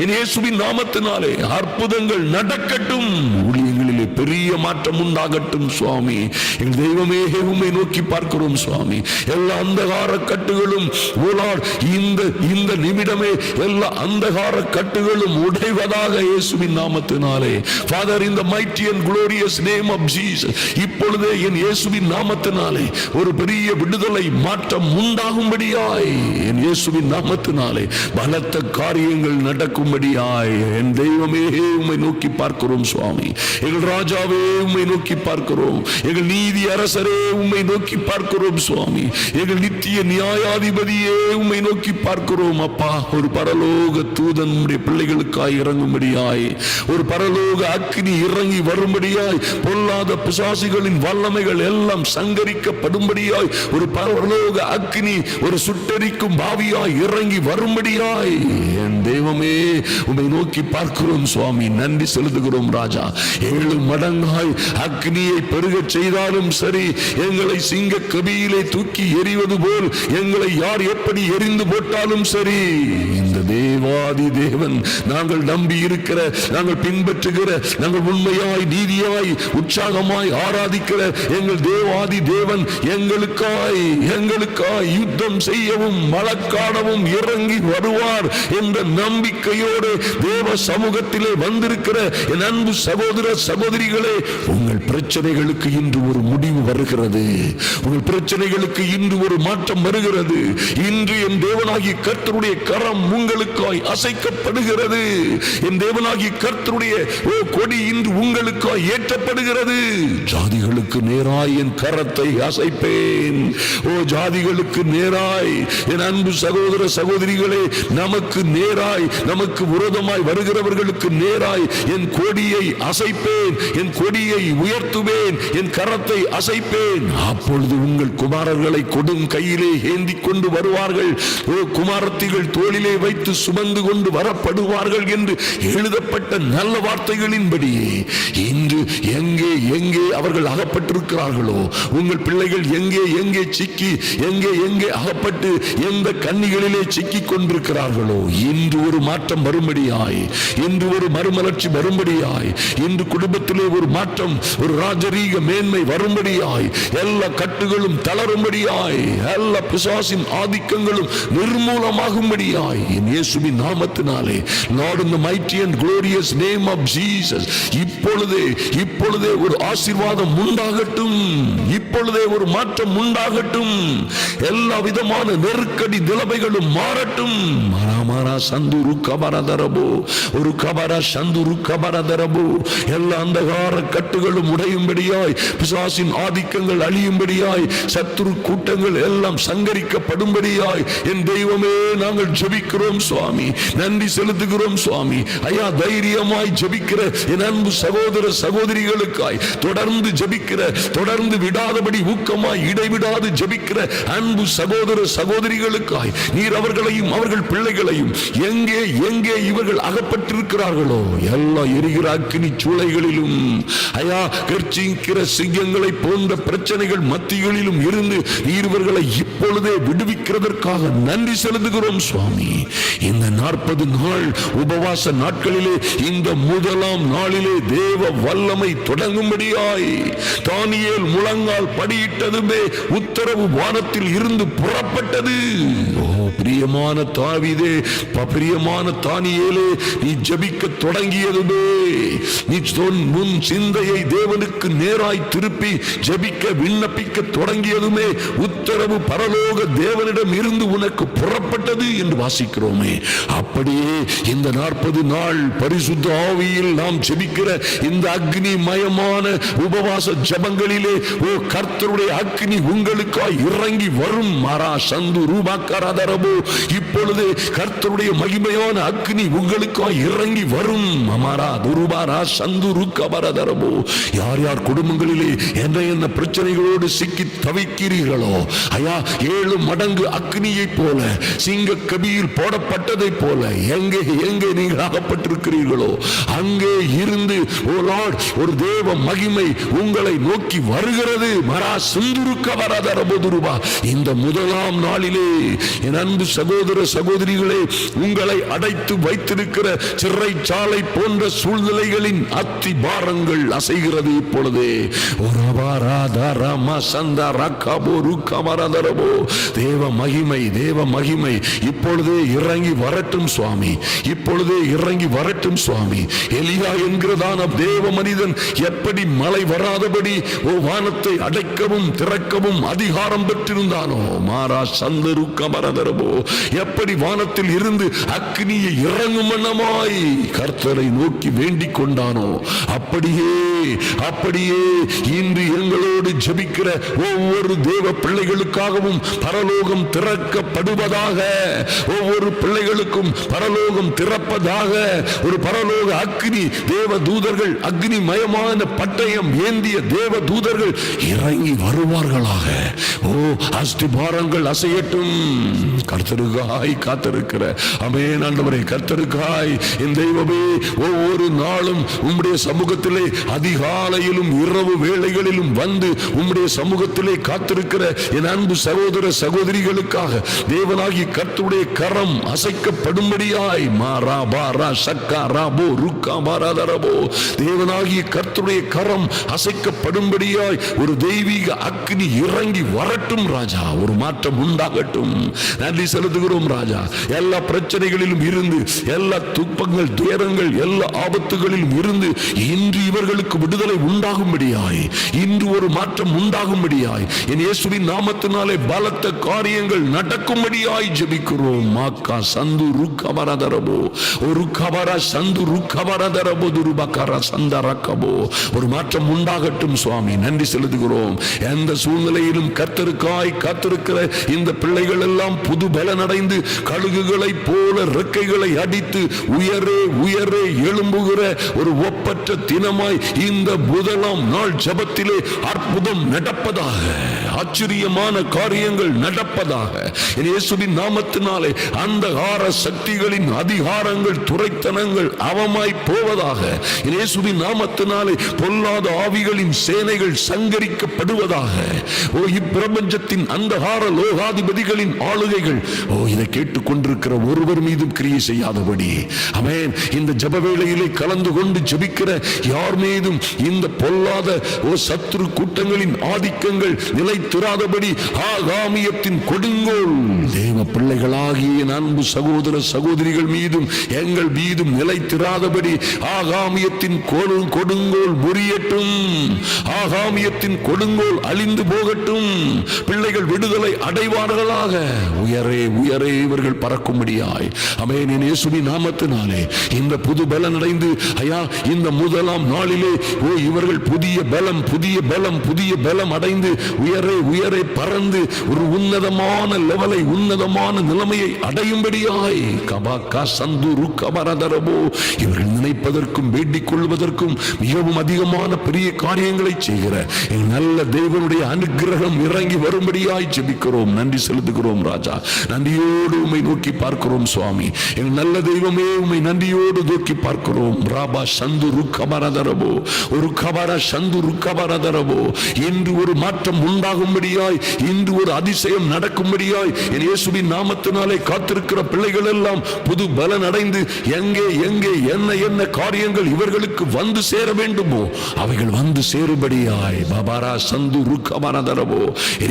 என் இயேசுவின் நாமத்தினாலே அற்புதங்கள் நடக்கட்டும். ஊழியங்களிலே பெரிய மாற்றம் உண்டாகட்டும் சுவாமி. எங்கள் தெய்வமே, உம்மை நோக்கி பார்க்கிறோம் சுவாமி. எல்லா அந்தகார கட்டுகளும் இந்த நிமிடமே எல்லா அந்தகார கட்டுகளும் உடைவதாக இயேசுவின் நாமத்தினாலே. Father, in the mighty and glorious name of Jesus, இப்பொழுதே என் இயேசுவின் நாமத்தினாலே ஒரு பெரிய விடுதலை மாற்றம் உண்டாகும்படியாய் என் இயேசுவின் நாமத்தினாலே பலத்த காரியங்கள் நடக்கும்படியாய் என் தெய்வமே, உம்மை நோக்கி பார்க்கிறோம் சுவாமி. எங்கள் ராஜாவே உம்மை நோக்கி பார்க்கிறோம். எங்கள் நீதி அரசரே உம்மை நோக்கி பார்க்கிறோம் சுவாமி. எங்கள் நித்திய நியாயாதிபதியே உம்மை நோக்கி பார்க்கிறோம் அப்பா. ஒரு பரலோக தூதன் உம்முடைய பிள்ளைகளுக்காய் இறங்கும்படியாய், ஒரு பரலோக அக்கினி இறங்கி வரும்படியாய், பொல்லாத பிசாசுகளின் வல்லமைகள் எல்லாம் சங்கரிக்கப்படும்படியாய் ஒரு பரலோக அக்கினி, ஒரு சுட்டரிக்கும் பாவியாய் இறங்கி வரும்படியாய் என் தெய்வமே உம்மை நோக்கி பார்க்கிறோம் சுவாமி. நன்றி செலுத்துகிறோம் ராஜா. 7 மடங்காய் அக்னியை பெருகச் செய்தாலும் சரி, எங்களை சிங்க கபியிலே தூக்கி எறிவது போல் எங்களை யார் எப்படி எரிந்து போட்டாலும் சரி, இந்த தேவாதி தேவன் நாங்கள் நம்பி இருக்கிற, நாங்கள் பின்பற்றுகிற, நாங்கள் உண்மையாய் நீதியாய் உற்சாகமாய் ஆராதிக்கிற எங்கள் தேவாதி தேவன் எங்களுக்காய் யுத்தம் செய்யவும் வழக்காடவும் இறங்கி வருவார் என்ற நம்பிக்கையோடு தேவ சமூகத்திலே வந்திருக்கிற என் அன்பு சகோதர சகோதரிகளே, உங்கள் பிரச்சனைகளுக்கு இன்று ஒரு முடிவு வருகிறது. உங்கள் பிரச்சனைகளுக்கு இன்று ஒரு மாற்றம் வருகிறது. இன்று என் தேவனாகிய கர்த்தருடைய கரம் உங்களுக்காய் அசைக்கப்படுகிறது. என் தேவனாகிய கர்த்தருடைய கொடி இன்று உங்களுக்காய் ஏற்றப்படுகிறது. ஜாதிகளுக்கு நேராய் என் கரத்தை அசைப்பேன். ஓ ஜாதிகளுக்கு நேராய் என் அன்பு சகோதர சகோதரிகளே, நமக்கு நேராய், நமக்கு விரோதமாய் வருகிறவர்களுக்கு நேராய் என் கொடியை அசைப்பேன், என் கொடியை உயர்த்துவேன், என் கரத்தை அசைப்பேன். அப்பொழுது உங்கள் குமாரர்களை கொடும் கையிலே ஏந்தி கொண்டு வருவார்கள். ஓ குமாரத்திகள் தோளிலே வைத்து சுமந்து கொண்டு வரப்படுவார்கள் என்று எழுதப்பட்ட நல்ல வார்த்தைகளின்படி இன்று எங்கே எங்கே அவர்கள் அகப்பட்டிருக்கிறார்களோ, உங்கள் பிள்ளைகள் எங்கே எங்கே சிக்கி, எங்கே எங்கே அகப்பட்டு எந்த கண்ணிகளிலே சிக்கி கொண்டிருக்கிறார்களோ, இன்று ஒரு மாற்றம் வரும்படியாய், இன்று ஒரு மறுமலர்ச்சி வரும்படியாய், இன்று குடும்பத்திலே ஒரு மாற்றம், ஒரு ராஜரீக மேன்மை வரும்படியாய், எல்லா கட்டுகளும் தளரும்படியாய், எல்லா பிசாசின் ஆதிக்கங்களும் நிர்மூலமாகும்படியாய் என் இயேசுவின் நாமத்தினாலே, Lord in the mighty and glorious name of Jesus, இப்பொழுதே ஒரு ஆசீர்வாதம் உண்டாகட்டும். இப்பொழுதே ஒரு மாற்றம் உண்டாகட்டும். எல்லா விதமான நெருக்கடி நிலைமைகளும் மாறட்டும். மாரா சந்துரு கபரதரபோ, ஒரு கபர சந்துரு கபரதரபோ, எல்லா அந்தகார கட்டுகளும் உடையும்படியாய், பிசாசின் ஆதிக்கங்கள் அழியும்படியாய், சத்துரு கூட்டங்கள் எல்லாம் சங்கரிக்கப்படும்படியாய் என் தெய்வமே நாங்கள் ஜெபிக்கிறோம் சுவாமி. நன்றி செலுத்துகிறோம் சுவாமி. ஐயா, தைரியமாய் ஜெபிக்கிற என் அன்பு சகோதர சகோதரிகளுக்காய் தொடர்ந்து ஜெபிக்கிற, தொடர்ந்து விடாதபடி ஊக்கமாய் இடைவிடாது ஜெபிக்கிற அன்பு சகோதர சகோதரிகளுக்காய் நீர் அவர்களையும் அவர்கள் பிள்ளைகளையும் எங்கே எங்கே இவர்கள் அகப்பட்டிருக்கிறார்களோ எல்லா எரிகிற அக்கினி சூளைகளிலும், ஐயா, கர்ச்சிக்கிற சிங்கங்களை போன்ற பிரச்சனைகள் மத்திகளிலும் இருந்து நீர் இவர்களை இப்பொழுதே விடுவிக்கிறதற்காக நன்றி செலுத்துகிறோம் சுவாமி. இந்த 40 நாள் உபவாச நாட்களிலே இந்த முதலாம் நாளிலே தேவ வல்லமை தொடங்கும்படியாய் தானியேல் முழங்கால் படியிட்டதுமே உத்தரவு வானத்தில் இருந்து புறப்பட்டது. ஓ பிரியமான தாவீதே, பிரியமான தானியேலே, நீ ஜெபிக்க தொடங்கியதுமே, நீ முன் சிந்தையை தேவனுக்கு நேராய் திருப்பி ஜெபிக்க விண்ணப்பிக்க தொடங்கியதுமே உத்தரவு பரலோக தேவனிடம் இருந்து உனக்கு புறப்பட்டது என்று வாசிக்கிறோமே. அப்படியே இந்த 40 நாள் பரிசுத்த ஆவியில் நாம் ஜெபிக்கிற இந்த அக்னி மயமான உபவாச ஜெபங்களிலே ஓ கர்த்தருடைய அக்னி உங்களுக்காய் இறங்கி வரும். மாரா சந்து ரூபாக்கரதரபோ, இப்பொழுது கர்த்தருடைய மகிமையான அக்னி உங்களுக்காய் இறங்கி வரும். அமாரா துருபாரா சந்து ருக்கபரதரபோ. யார் யார் குடும்பங்களிலே என்ன பிரச்சனைகளோடு சிக்கி தவிக்கிறீர்களோ, ஐயா, 7 மடங்கு அக்னியை போல சிங்க கபியில் போடப்பட்டதை போல எங்கே எங்கே நீங்கள் அகப்பட்டிருக்கிறீர்களோ அங்கே இருந்து ஓ லார்ட் ஒரு தேவ மகிமை உங்களை நோக்கி வருகிறது. மரா சுந்துருக்க வரதரபோதுருபா. இந்த முதலாம் நாளிலே என் அன்பு சகோதர சகோதரிகளே, உங்களை அடைத்து வைத்திருக்கிற சிறைச்சாலை போன்ற சூழ்நிலைகளின் அத்தி பாரங்கள் அசைகிறது. இப்பொழுதே தேவ மகிமை, தேவ மகிமை இப்பொழுதே இறங்கி வரட்டும் சுவாமி. இப்பொழுதே இறங்கி வரட்டும் சுவாமி. எலியா என்கிறதான தேவ மனிதன் எப்படி மழை வராதபடி வானத்தை அடைக்கவும் திறக்கவும் அதிகாரம் பெற்றிருந்தானோ, மாறா சந்தரு கமரதரபோ, எப்படி வானத்தில் இருந்து அக்னியை இறங்கும் வண்ணமாய் கர்த்தரை நோக்கி வேண்டிக் கொண்டானோ, அப்படியே அப்படியே இன்று எங்களோடு ஜெபிக்கிற ஒவ்வொரு தேவ பிள்ளைகளுக்காகவும் பரலோகம் திறக்கப்படுவதாக. ஒவ்வொரு பிள்ளைகளுக்கும் பரலோகம் திறப்பதாக. ஒரு பரலோக அக்னி தேவ தூதர்கள், அக்னி மயமான பட்டயம் ஏந்திய தேவ தூதர்கள் இறங்கி வருவார்களாக. ஓ, அஸ்திபாரங்கள் அசையட்டும். கர்த்தருக்காய் காத்திருக்கிற ஆமென் ஆண்டவரே, கர்த்தருக்காய் என் தெய்வமே, ஒவ்வொரு நாளும் உம்முடைய சமூகத்திலே அதிகாலையிலும் இரவு வேளைகளிலும் வந்து உம்முடைய சமூகத்திலே காத்திருக்கிற என் அன்பு சகோதர சகோதரிகளுக்காக தேவனாகி கர்த்தருடைய கரம் அசைக்கப்படும்படியாய் தேவனாகிய கர்த்தருடைய கரம் அசைக்கப்படும்படியாய் ஒரு தெய்வீக அக்னி இறங்கி வரட்டும் ராஜா. ஒரு மாற்றம் உண்டாகட்டும். நன்றி செலுத்துகிறோம் ராஜா. எல்லா பிரச்சனைகளிலும் இருந்து, எல்லா துன்பங்கள், துயரங்கள், எல்லா ஆபத்துகளிலும் இருந்து இன்று இவர்களுக்கு விடுதலை உண்டாகும்படியாய், இன்று ஒரு மாற்றம் உண்டாகும்படியாய் என் இயேசுவின் நாமத்தினாலே பலத்த காரியங்கள் நடக்கும்படியாய் ஜெபிக்கிறோம். மாக்கா சந்து ருக்கபரதரபோ, ஒரு கபர சந்து ருக்கபரதரபோ துருபகர சந்தரக்கபோ. ஒரு மாற்றம் உண்டாகட்டும் சுவாமி. நன்றி செலுத்துகிறோம். எந்த சூழ்நிலையிலும் கர்த்தருக்காய் காத்திருக்கிற இந்த பிள்ளைகள் எல்லாம் புது பலன் அடைந்து கழுகுகளை போல ரெக்கைகளை அடித்து உயரே உயரே எழும்புகிற ஒரு ஒப்பற்ற தினமாய் இந்த முதலாம் நாள் ஜெபத்திலே அற்புதம் நடப்பதாக. ஆச்சரியமான காரியங்கள் நடப்பதாக. இயேசுவின் நாமத்தினாலே அந்தகார சக்திகளின் அதிகாரங்கள், துரைத்தனங்கள் அவமாய் போவதாக. இயேசுவின் நாமத்தினாலே பொல்லாத ஆவிகளின் சேனைகள் சங்கரிக்கப்படுவதாக. ஓ, இப்பிரபஞ்சத்தின் அந்தகார லோகாதிபதிகளின் ஆளுகைகள் இதை கேட்டுக்கொண்டிருக்கிற ஒருவர் மீதும் கிரியை செய்யாதபடி ஆமென். இந்த ஜெப வேளையிலே கலந்து கொண்டு ஜெபிக்கிற யார் மீதும் இந்த பொல்லாத சத்துரு கூட்டங்களின் ஆதிக்கங்கள் நிலைத்திராதபடி ஆகாமியத்தின் கொடுங்கோல் தேவ பிள்ளைகளாகிய அன்பு சகோதர சகோதரிகள் மீதும் எங்கள் மீதும் நிலைத்திராதபடி ஆகாமியத்தின் கொடுங்கோல் முறியட்டும். ஆகாமியத்தின் கொடுங்கோல் அழிந்து போகட்டும். பிள்ளைகள் விடுதலை அடைவார்களாக. உயரே உயரே இவர்கள் பறக்கும்படியாய் ஆமென். இயேசுவின் நாமத்தினாலே இந்த புது பலன் அடைந்து ஐயா இந்த முதலாம் நாளிலே இவர்கள் புதிய பலம் புதிய பலம் புதிய பலம் அடைந்து உயரே உயரே பறந்து ஒரு உன்னதமான லெவலை, உன்னதமான நிலைமையை அடையும்படியாய் கபாக்கா சந்துரு கபரதரபோ இவர்கள் நினைப்பதற்கும் வேண்டிக் கொள்வதற்கும் மிகவும் அதிகமான பெரிய காரியங்களை செய்கிற நல்ல தேவனுடைய அனுக்கிரகம் இறங்கி வரும்படியாய் ஜெபிக்கிறோம். நன்றி செலுத்துகிறோம் ராஜா. நன்றியோடு உம்மை நோக்கி பார்க்கிறோம் சுவாமி. எங்கள் நல்ல தெய்வமே, உம்மை நன்றியோடு நோக்கி பார்க்கிறோம். ராபா சந்துரு கபரதரபோ, ஒரு கபர சந்துரு கபரதரபோ. இன்று ஒரு மாற்றம் உண்டாகும்படியாய், இன்று ஒரு அதிசயம் நடக்கும்படியாய் என் இயேசுவின் நாமத்தினாலே காத்திருக்கிற பிள்ளைகள் எல்லாம் புது பலன் அடைந்து எங்கே எங்கே என்ன என்ன காரியங்கள் இவர்களுக்கு வந்து சேர வேண்டுமோ அவைகள் வந்து சேரும்படியாய் பாபாரா சந்து ருக்கபரதரபோ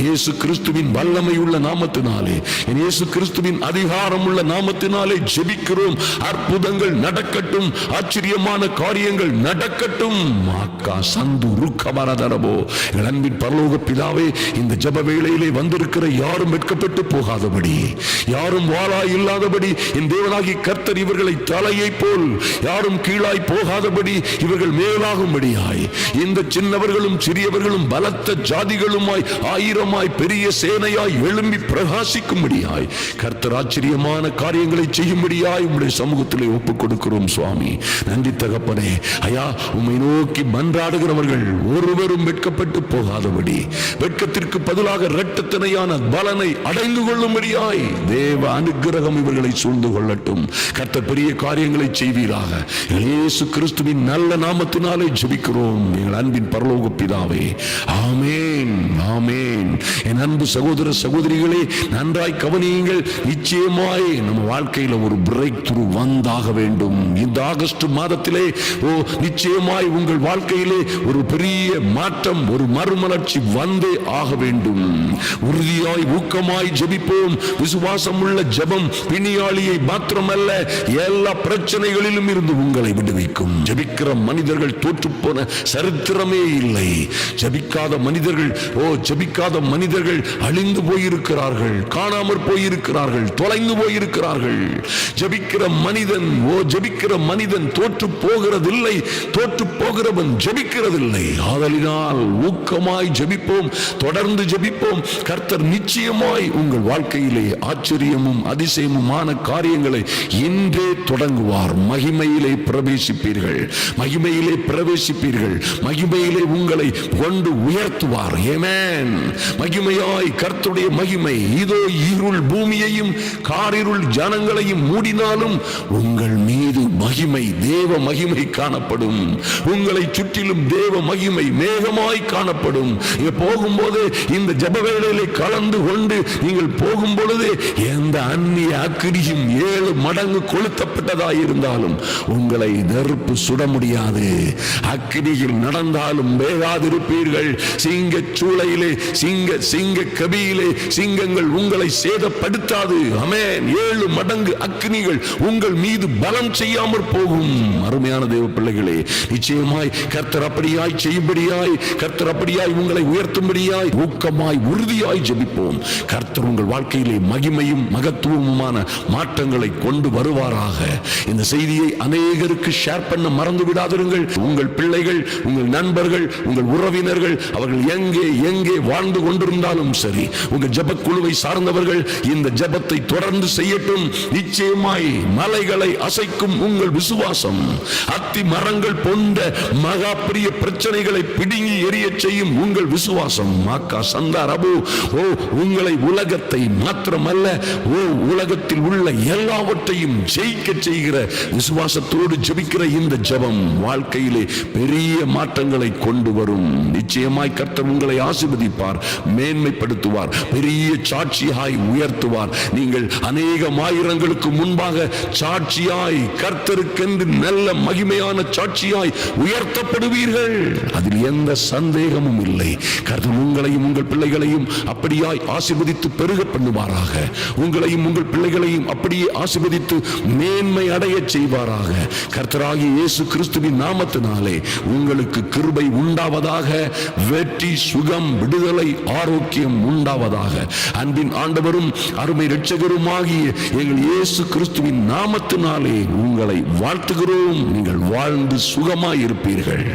இயேசு கிறிஸ்துவின் வல்லமை உள்ள நாமத்தினாலே, இயேசு கிறிஸ்துவின் அதிகாரம் உள்ள நாமத்தினாலே ஜெபிக்கிறோம். அற்புதங்கள் நடக்கட்டும், ஆச்சரியமான காரியங்கள் நடக்கட்டும். மாக்கா சந்து ருக்கபரதரபோ. எங்கள் அன்பின் பரலோக பிதாவே, இந்த ஜெப வேளையிலே வந்திருக்கிற யாரும் வெட்கப்பட்டு போகாதபடி, யாரும் வாளாய் இல்லாதபடி என் தேவனாகி கர்த்தர் இவர்களை தலையை போல் யாரும் கீழாய் போகாதபடி இவர்கள் மேலாகும்படியாய், இந்த சின்னவர்களும் சிறியவர்களும் பலத்த ஜாதிகளுமாய் ஆயிரமாய் பெரிய சேனையாய் எழும்பி பிரகாசிக்கும்படியாய் கர்த்தர் ஆச்சரியமான காரியங்களை செய்யும்படியாய் உம்முடைய சமூகத்திலே ஒப்புக் கொடுக்கிறோம் சுவாமி. நன்றி தகப்பனே. ஐயா, உம்மை நோக்கி மன்றாடுகிறவர்கள் ஒருவரும் வெட்கப்பட்டு போகாதபடி, வெட்கத்திற்கு பதிலாக இரட்டத்தனையான பலனை அடைந்து கொள்ளும்படியாய் தேவ அனுக்கிரகம் இவர்களை சூழ்ந்து கொள்ளட்டும். கர்த்தர் பெரிய காரியங்களை செய்வீராக. இயேசு கிறிஸ்துவின் நல்ல நாமத்தினாலே ஜெபிக்கிறோம் எங்கள் அன்பின் பரலோக பிதாவே. ஆமென், ஆமென். என் அன்பு சகோதர சகோதரிகளே, நன்றாய் கவனியுங்கள். நிச்சயமாய் நம்ம வாழ்க்கையில ஒரு பிரேக் த்ரூ வந்தாக வேண்டும். இந்த ஆகஸ்ட் மாதத்திலே நிச்சயமாய் உங்கள் வாழ்க்கையிலே ஒரு பெரிய மாற்றம், ஒரு மறுமலர்ச்சி வந்தே ஆக வேண்டும். உறுதியாய் ஊக்கமாய் ஜெபிப்போம். விசுவாசம் உள்ள ஜெபம் பிணியாளியை மாத்திரமல்ல, எல்லா பிரச்சனைகளிலும் இருந்து உங்களை விடுவிக்கும். ஜெபிக்கிற மனிதர்கள் தோற்று போன சரித்திரமே இல்லை. ஜெபிக்காத மனிதர்கள் மனிதர்கள் அழிந்து போயிருக்கிறார்கள், காணாமற் போயிருக்கிறார்கள், தொலைந்து போயிருக்கிறார்கள். ஜெபிக்கிற மனிதன் தோற்று போகிறதில்லை, தோற்று போகிறவன் ஜெபிக்கிறதில்லை. ஆதலினால் ஊக்கமாய் ஜெபிப்போம், தொடர்ந்து ஜெபிப்போம். கர்த்தர் நிச்சயமாய் உங்கள் வாழ்க்கையிலே ஆச்சரியமும் அதிசயமுமான காரியங்களை இன்றே தொடங்குவார். மகிமையிலே பிரவேசிப்பீர்கள், மகிமையிலே பிரவேசிப்பீர்கள், மகிமையிலே உங்களை கொண்டு உயர்த்துவார். ஆமென். மகிமையாய் கர்த்தருடைய மகிமை இதோ இருள் பூமியையும் காரிருள் ஜனங்களையும் மூடினாலும் உங்கள் மீது மகிமை, தேவ மகிமை காணப்படும். உங்களை சுற்றிலும் தேவ மகிமை மேகமாய் காணப்படும். போகும்போது இந்த ஜெப வேளையிலே கலந்து கொண்டு நீங்கள் போகும் பொழுது எந்த அந்நிய அக்கினியும் 7 மடங்கு கொளுத்தப்பட்டதாய் இருந்தாலும் உங்களை நெருப்பு சுட முடியாது. அக்கினியில் நடந்தாலும் வேகாதிருப்பீர்கள். சிங்க சூளையிலே, சிங்க கபியிலே சிங்கங்கள் உங்களை சேதப்படுத்தாது. ஆமென். 7 மடங்கு அக்கினிகள் உங்கள் மீது பலம் செய்யாமற் போகும். அருமையான தேவ பிள்ளைகளே, நிச்சயமாய் கர்த்தர் அப்படியாய் செய்யும்படியாய், கர்த்தர் அப்படியாய் உங்களை உயர்த்தும்படியாய் ஊக்கமாய் உறுதியாய் ஜெபிப்போம். கர்த்தர் உங்கள் வாழ்க்கையிலே மகிமையும் மகத்துவமுமான மாற்றங்களை கொண்டு வருவாராக. இந்த செய்தியை அநேகருக்கு ஷேர் பண்ண மறந்து விடாதிருங்கள். உங்கள் பிள்ளைகள், உங்கள் நண்பர்கள், உங்கள் உறவினர்கள் அவர்கள் எங்கே வாழ்ந்து கொண்டிருந்தாலும் சரி, உங்கள் ஜெப குழுவை சார்ந்தவர்கள் இந்த ஜெபத்தை தொடர்ந்து செய்யட்டும். நிச்சயமாய் மலைகளை அசைக்கும் உங்கள் விசுவாசம், அத்தி மரங்கள் போன்ற மகா பெரிய பிரச்சனைகளை பிடுங்கி எரிய செய்யும் உங்கள் விசுவாசம், மாக்கா சந்தார் அபு உங்களை உலகத்தை மாத்திரமல்ல உலகத்தில் உள்ள எல்லாவற்றையும் ஜெயிக்க செய்கிற விசுவாசத்தோடு ஜெபிக்கிற இந்த ஜெபம் வாழ்க்கையிலே பெரிய மாற்றங்களை கொண்டு வரும். நிச்சயமாய் கர்த்தர் உங்களை ஆசீர்வதிப்பார், மேன்மைப்படுத்துவார், பெரிய சாட்சியாய் உயர்த்துவார். நீங்கள் அநேகம் ஆயிரங்களுக்கு முன்பாக சாட்சியாய், கர்த்தருக்கென்று நல்ல மகிமையான சாட்சியாய் உயர்த்தப்படுவீர்கள். அதில் எந்த சந்தேகமும் இல்லை. கர்த்தர் உங்களையும் உங்கள் பிள்ளைகளையும் அப்படியாய் ஆசீர்வதித்து பெருக பண்ணுவாராக. உங்களையும் உங்கள் பிள்ளைகளையும் அப்படியே ஆசீர்வதித்து மேன்மை அடைய செய்வாராக. கர்த்தராகிய இயேசு கிறிஸ்துவின் நாமத்தினாலே உங்களுக்கு கிருபை உண்டாவதாக. வெற்றி, சுகம், விடுதலை, ஆரோக்கியம் உண்டாவதாக. அன்பின் ஆண்டவரும் அருமை இரட்சகருமாகிய எங்கள் இயேசு கிறிஸ்துவின் நாமத்தினாலே உங்களை வாழ்த்துகிறோம். நீங்கள் வாழ்ந்து சுகமாய் இருப்பீர்கள்.